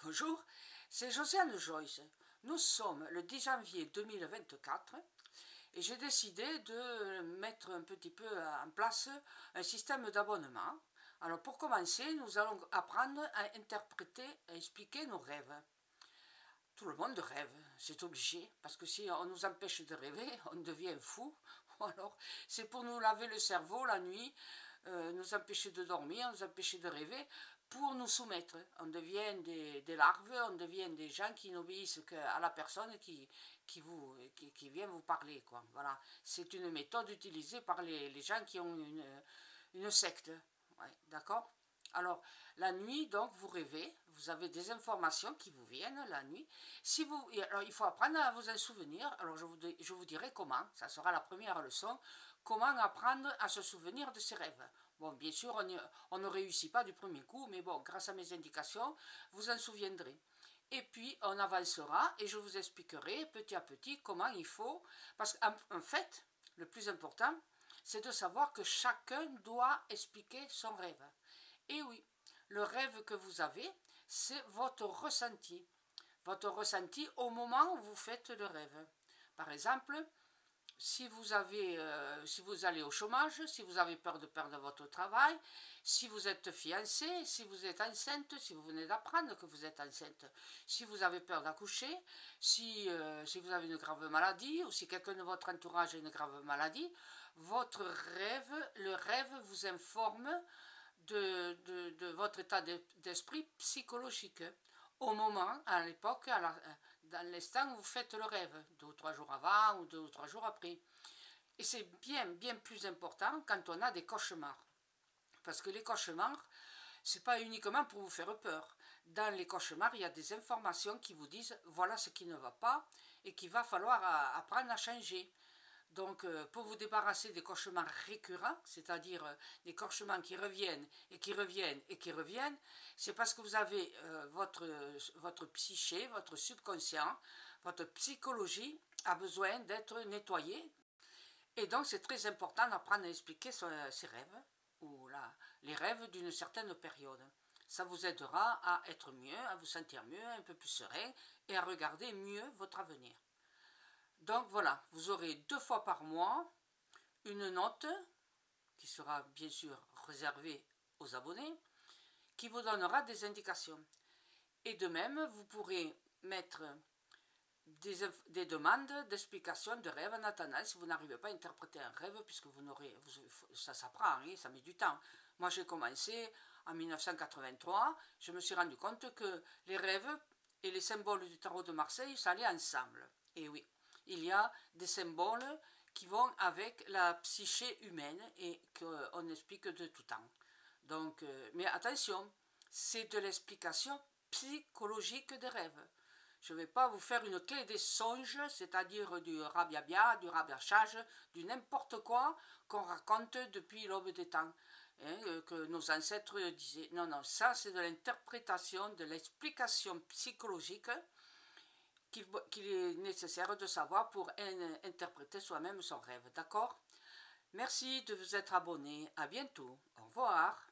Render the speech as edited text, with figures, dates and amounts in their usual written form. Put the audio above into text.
Bonjour, c'est Josiane Joyce. Nous sommes le 10 janvier 2024 et j'ai décidé de mettre un petit peu en place un système d'abonnement. Alors pour commencer, nous allons apprendre à interpréter, à expliquer nos rêves. Tout le monde rêve, c'est obligé, parce que si on nous empêche de rêver, on devient fou. Ou alors, c'est pour nous laver le cerveau la nuit, nous empêcher de dormir, nous empêcher de rêver, pour nous soumettre. On devient des larves, on devient des gens qui n'obéissent qu'à la personne qui vient vous parler, quoi. Voilà. C'est une méthode utilisée par les gens qui ont une secte. Ouais, d'accord ? Alors, la nuit, donc, vous rêvez, vous avez des informations qui vous viennent la nuit. Alors, il faut apprendre à vous en souvenir. Alors, je vous dirai comment, ça sera la première leçon, comment apprendre à se souvenir de ses rêves. Bon, bien sûr, on ne réussit pas du premier coup, mais bon, grâce à mes indications, vous en souviendrez. Et puis, on avancera et je vous expliquerai petit à petit comment il faut, parce qu'en fait, le plus important, c'est de savoir que chacun doit expliquer son rêve. Et oui, le rêve que vous avez, c'est votre ressenti. Votre ressenti au moment où vous faites le rêve. Par exemple, si vous allez au chômage, si vous avez peur de perdre votre travail, si vous êtes fiancé, si vous êtes enceinte, si vous venez d'apprendre que vous êtes enceinte, si vous avez peur d'accoucher, si vous avez une grave maladie ou si quelqu'un de votre entourage a une grave maladie, votre rêve, le rêve vous informe de votre état d'esprit psychologique au moment, à l'époque, dans l'instant où vous faites le rêve, 2 ou 3 jours avant ou 2 ou 3 jours après. Et c'est bien plus important quand on a des cauchemars. Parce que les cauchemars, c'est pas uniquement pour vous faire peur. Dans les cauchemars, il y a des informations qui vous disent voilà ce qui ne va pas et qu'il va falloir apprendre à changer. Donc, pour vous débarrasser des cauchemars récurrents, c'est-à-dire des cauchemars qui reviennent et qui reviennent et qui reviennent, c'est parce que vous avez votre psyché, votre subconscient, votre psychologie a besoin d'être nettoyée. Et donc, c'est très important d'apprendre à expliquer ses rêves ou les rêves d'une certaine période. Ça vous aidera à être mieux, à vous sentir mieux, un peu plus serein et à regarder mieux votre avenir. Donc voilà, vous aurez 2 fois par mois une note qui sera bien sûr réservée aux abonnés, qui vous donnera des indications. Et de même, vous pourrez mettre des demandes d'explication de rêve en attendant si vous n'arrivez pas à interpréter un rêve, puisque ça s'apprend, hein, ça met du temps. Moi j'ai commencé en 1983, je me suis rendu compte que les rêves et les symboles du tarot de Marseille, ça allait ensemble. Et oui, il y a des symboles qui vont avec la psyché humaine et qu'on explique de tout temps. Donc, mais attention, c'est de l'explication psychologique des rêves. Je ne vais pas vous faire une clé des songes, c'est-à-dire du rabiabia, du rabiachage, du n'importe quoi qu'on raconte depuis l'aube des temps, hein, que nos ancêtres disaient. Non, non, ça c'est de l'interprétation, de l'explication psychologique qu'il est nécessaire de savoir pour interpréter soi-même son rêve, d'accord ? Merci de vous être abonné, à bientôt, au revoir.